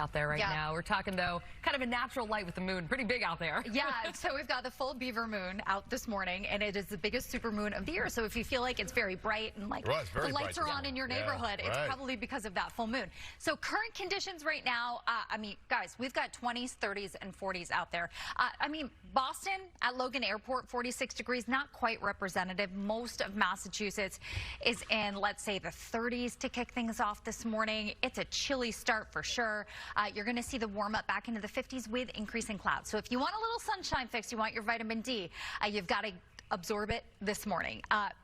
out there right now. We're talking, though, kind of a natural light with the moon. Pretty big out there. Yeah, so we've got the full beaver moon out this morning, and it is the biggest supermoon of the year. So if you feel like it's very bright and like the lights are on in your neighborhood, it's probably because of that full moon. So current conditions right now, I mean, guys, we've got 20s, 30s, and 40s out there. I mean, Boston at Logan Airport, 46 degrees, not quite representative. Most of Massachusetts is in, let's say, the 30s to kick things off this morning. It's a chilly start for sure. You're going to see the warm up back into the 50s with increasing clouds. So if you want a little sunshine fix, you want your vitamin D, you've got to absorb it this morning.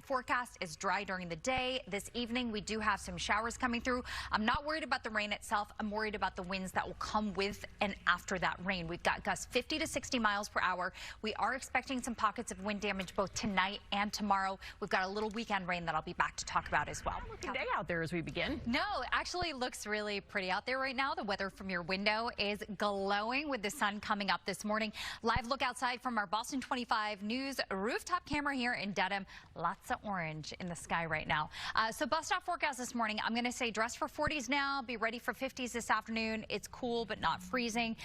Forecast is dry during the day. This evening, we do have some showers coming through. I'm not worried about the rain itself. I'm worried about the winds that will come with and after that rain. We've got gusts 50 to 60 miles per hour. We are expecting some pockets of wind damage both tonight and tomorrow. We've got a little weekend rain that I'll be back to talk about as well. Looking day out there as we begin. No, it actually looks really pretty out there right now. The weather from your window is glowing with the sun coming up this morning. Live look outside from our Boston 25 News rooftop camera here in Dedham. Lots of orange in the sky right now. So bus stop forecast this morning, I'm going to say dress for 40s now, be ready for 50s this afternoon. It's cool but not freezing.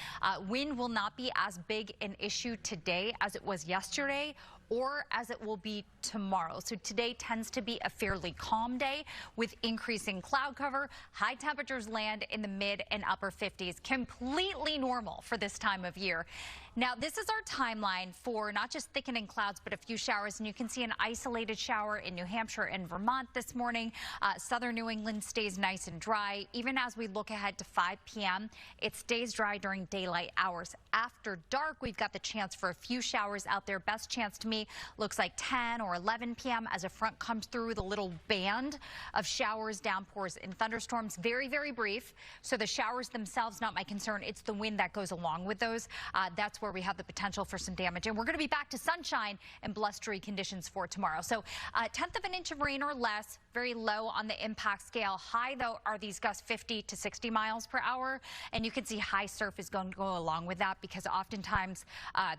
Wind will not be as big an issue today as it was yesterday or as it will be tomorrow. So today tends to be a fairly calm day with increasing cloud cover. High temperatures land in the mid and upper 50s, completely normal for this time of year. Now, this is our timeline for not just thickening clouds, but a few showers. And you can see an isolated shower in New Hampshire and Vermont this morning. Southern New England stays nice and dry. Even as we look ahead to 5 p.m., it stays dry during daylight hours. After dark, we've got the chance for a few showers out there. Best chance to me looks like 10 or 11 p.m. as a front comes through, the little band of showers, downpours, and thunderstorms. Very, very brief. So the showers themselves, not my concern. It's the wind that goes along with those. That's where we have the potential for some damage. And we're going to be back to sunshine and blustery conditions for tomorrow. So 1/10 of an inch of rain or less, very low on the impact scale. High, though, are these gusts 50 to 60 miles per hour. And you can see high surf is going to go along with that because oftentimes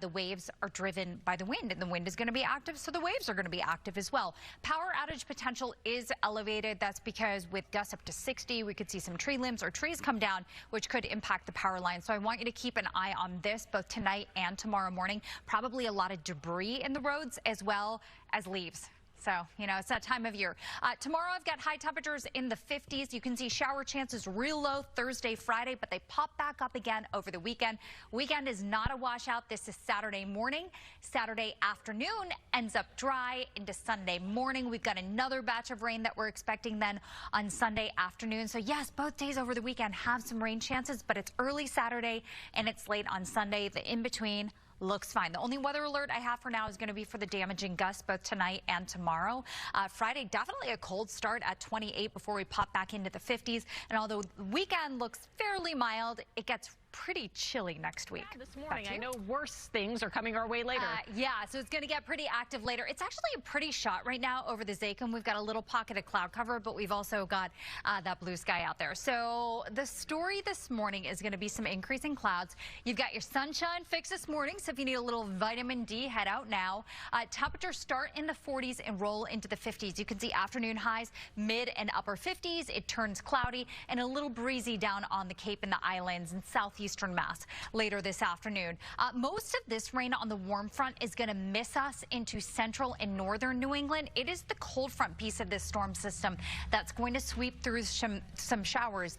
the waves are driven by the wind, and the wind is going to be active, so the waves are going to be active as well. Power outage potential is elevated. That's because with gusts up to 60, we could see some tree limbs or trees come down, which could impact the power line. So I want you to keep an eye on this both tonight and tomorrow morning. Probably a lot of debris in the roads as well as leaves. So, you know, it's that time of year. Tomorrow, I've got high temperatures in the 50s. You can see shower chances real low Thursday, Friday, but they pop back up again over the weekend. Weekend is not a washout. This is Saturday morning. Saturday afternoon ends up dry into Sunday morning. We've got another batch of rain that we're expecting then on Sunday afternoon. So, yes, both days over the weekend have some rain chances, but it's early Saturday and it's late on Sunday. The in-between looks fine. The only weather alert I have for now is going to be for the damaging gusts both tonight and tomorrow. Friday, definitely a cold start at 28 before we pop back into the 50s. And although the weekend looks fairly mild, it gets pretty chilly next week. Yeah, this morning, I know worse things are coming our way later. Yeah, so it's going to get pretty active later. It's actually a pretty shot right now over the Zakum. We've got a little pocket of cloud cover, but we've also got that blue sky out there. So the story this morning is going to be some increasing clouds. You've got your sunshine fix this morning, so if you need a little vitamin D, head out now. Temperatures start in the 40s and roll into the 50s. You can see afternoon highs, mid and upper 50s. It turns cloudy and a little breezy down on the Cape and the islands and southeastern Mass later this afternoon. Most of this rain on the warm front is going to miss us into central and northern New England. It is the cold front piece of this storm system that's going to sweep through some showers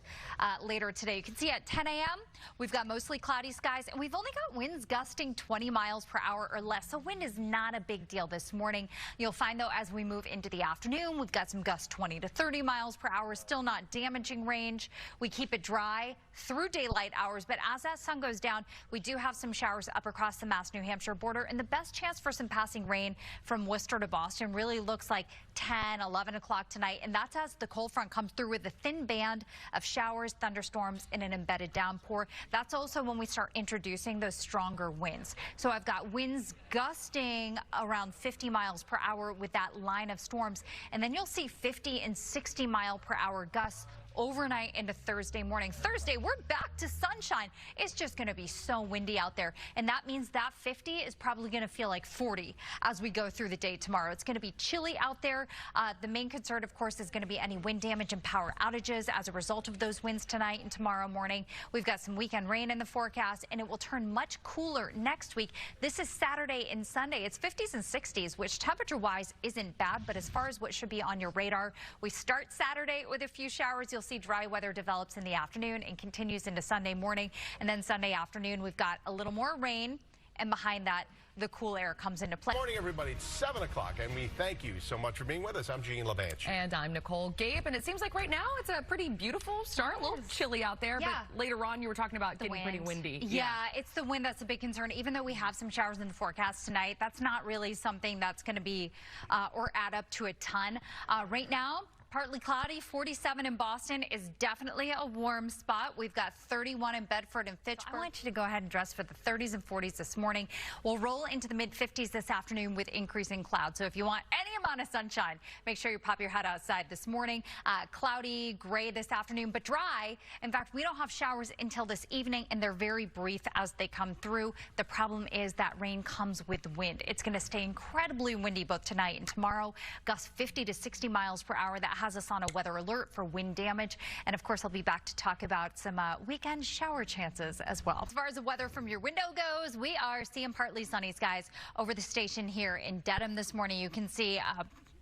later today. You can see at 10 a.m. we've got mostly cloudy skies, and we've only got winds gusting 20 miles per hour or less. So wind is not a big deal this morning. You'll find, though, as we move into the afternoon, we've got some gusts 20 to 30 miles per hour, still not damaging range. We keep it dry through daylight hours, but as that sun goes down, we do have some showers up across the Mass-New Hampshire border, and the best chance for some passing rain from Worcester to Boston really looks like 10, 11 o'clock tonight, and that's as the cold front comes through with a thin band of showers, thunderstorms, and an embedded downpour. That's also when we start introducing those stronger winds. So I've got winds gusting around 50 miles per hour with that line of storms, and then you'll see 50 and 60 mile per hour gusts overnight into Thursday morning. Thursday, we're back to sunshine. It's just going to be so windy out there, and that means that 50 is probably going to feel like 40 as we go through the day tomorrow. It's going to be chilly out there. The main concern, of course, is going to be any wind damage and power outages as a result of those winds tonight and tomorrow morning. We've got some weekend rain in the forecast, and it will turn much cooler next week. This is Saturday and Sunday. It's 50s and 60s, which temperature-wise isn't bad, but as far as what should be on your radar, we start Saturday with a few showers. You'll see dry weather develops in the afternoon and continues into Sunday morning, and then Sunday afternoon we've got a little more rain, and behind that the cool air comes into play. Good morning, everybody. It's 7 o'clock, and we thank you so much for being with us. I'm Gene LaBanche. And I'm Nicole Gabe, and it seems like right now it's a pretty beautiful start. A little chilly out there, yeah. But later on you were talking about getting pretty windy. Yeah, it's the wind that's a big concern. Even though we have some showers in the forecast tonight, that's not really something that's going to be or add up to a ton. Right now, partly cloudy. 47 in Boston is definitely a warm spot. We've got 31 in Bedford and Fitchburg. I want you to go ahead and dress for the 30s and 40s this morning. We'll roll into the mid-50s this afternoon with increasing clouds. So if you want any amount of sunshine, make sure you pop your head outside this morning. Cloudy, gray this afternoon, but dry. In fact, we don't have showers until this evening, and they're very brief as they come through. The problem is that rain comes with wind. It's going to stay incredibly windy both tonight and tomorrow. Gusts 50 to 60 miles per hour. That has us on a weather alert for wind damage. And of course, I'll be back to talk about some weekend shower chances as well. As far as the weather from your window goes, we are seeing partly sunny skies over the station here in Dedham this morning. You can see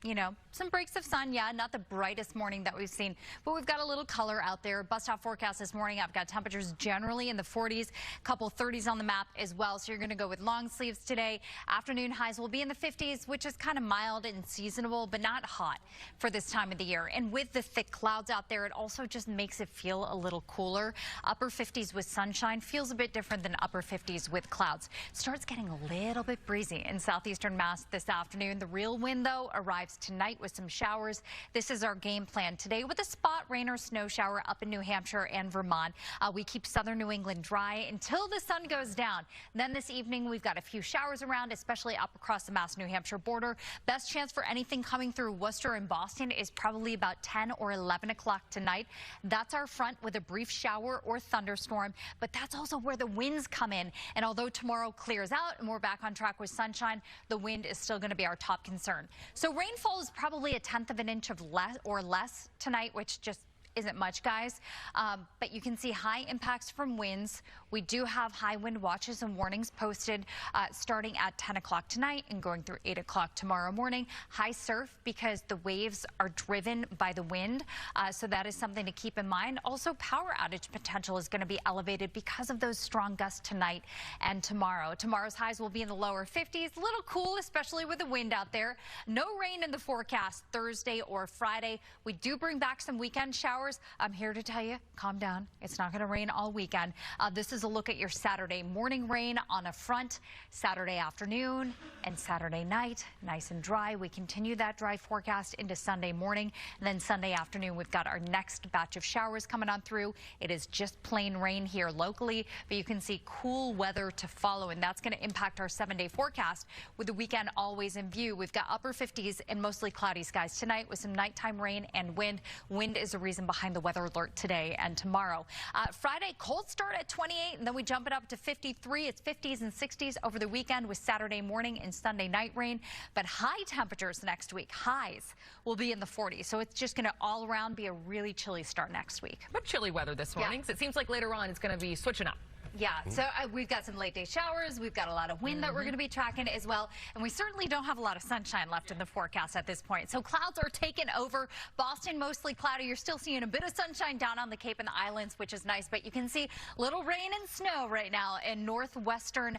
you know, some breaks of sun. Yeah, not the brightest morning that we've seen, but we've got a little color out there. Bus stop forecast this morning, I've got temperatures generally in the 40s, couple 30s on the map as well. So you're going to go with long sleeves today. Afternoon highs will be in the 50s, which is kind of mild and seasonable, but not hot for this time of the year. And with the thick clouds out there, it also just makes it feel a little cooler. Upper 50s with sunshine feels a bit different than upper 50s with clouds. Starts getting a little bit breezy in southeastern Mass this afternoon. The real wind, though, arrives tonight with some showers. This is our game plan today with a spot rain or snow shower up in New Hampshire and Vermont. We keep southern New England dry until the sun goes down. Then this evening we've got a few showers around, especially up across the Mass-New Hampshire border. Best chance for anything coming through Worcester and Boston is probably about 10 or 11 o'clock tonight. That's our front with a brief shower or thunderstorm, but that's also where the winds come in. And although tomorrow clears out and we're back on track with sunshine, the wind is still going to be our top concern. So rainfall is probably 1/10 of an inch of less tonight, which just isn't much, guys. But you can see high impacts from winds. We do have high wind watches and warnings posted starting at 10 o'clock tonight and going through 8 o'clock tomorrow morning. High surf because the waves are driven by the wind. So that is something to keep in mind. Also, power outage potential is going to be elevated because of those strong gusts tonight and tomorrow. Tomorrow's highs will be in the lower 50s. A little cool, especially with the wind out there. No rain in the forecast Thursday or Friday. We do bring back some weekend showers. I'm here to tell you, calm down. It's not going to rain all weekend. This is a look at your Saturday morning rain on a front, Saturday afternoon and Saturday night. Nice and dry. We continue that dry forecast into Sunday morning. And then Sunday afternoon, we've got our next batch of showers coming on through. It is just plain rain here locally, but you can see cool weather to follow, and that's going to impact our 7-day forecast with the weekend always in view. We've got upper 50s and mostly cloudy skies tonight with some nighttime rain and wind. Wind is a reason behind the weather alert today and tomorrow. Friday, cold start at 28, and then we jump it up to 53. It's 50s and 60s over the weekend with Saturday morning and Sunday night rain. But high temperatures next week, highs will be in the 40s. So it's just going to all around be a really chilly start next week. But chilly weather this morning. So it seems like later on it's going to be switching up. Yeah, so we've got some late day showers. We've got a lot of wind that we're going to be tracking as well. And we certainly don't have a lot of sunshine left in the forecast at this point. So clouds are taking over. Boston, mostly cloudy. You're still seeing a bit of sunshine down on the Cape and the Islands, which is nice. But you can see little rain and snow right now in northwestern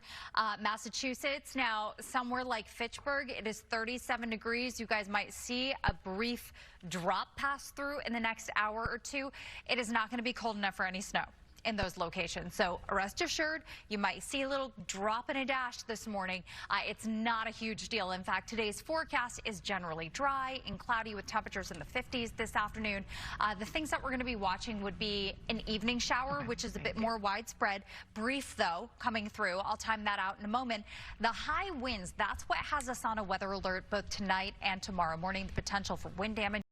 Massachusetts. Now, somewhere like Fitchburg, it is 37 degrees. You guys might see a brief drop pass through in the next hour or two. It is not going to be cold enough for any snow in those locations. So rest assured, you might see a little drop and a dash this morning. It's not a huge deal. In fact, today's forecast is generally dry and cloudy with temperatures in the 50s this afternoon. The things that we're going to be watching would be an evening shower, which is a bit more widespread. Brief, though, coming through. I'll time that out in a moment. The high winds, that's what has us on a weather alert both tonight and tomorrow morning. The potential for wind damage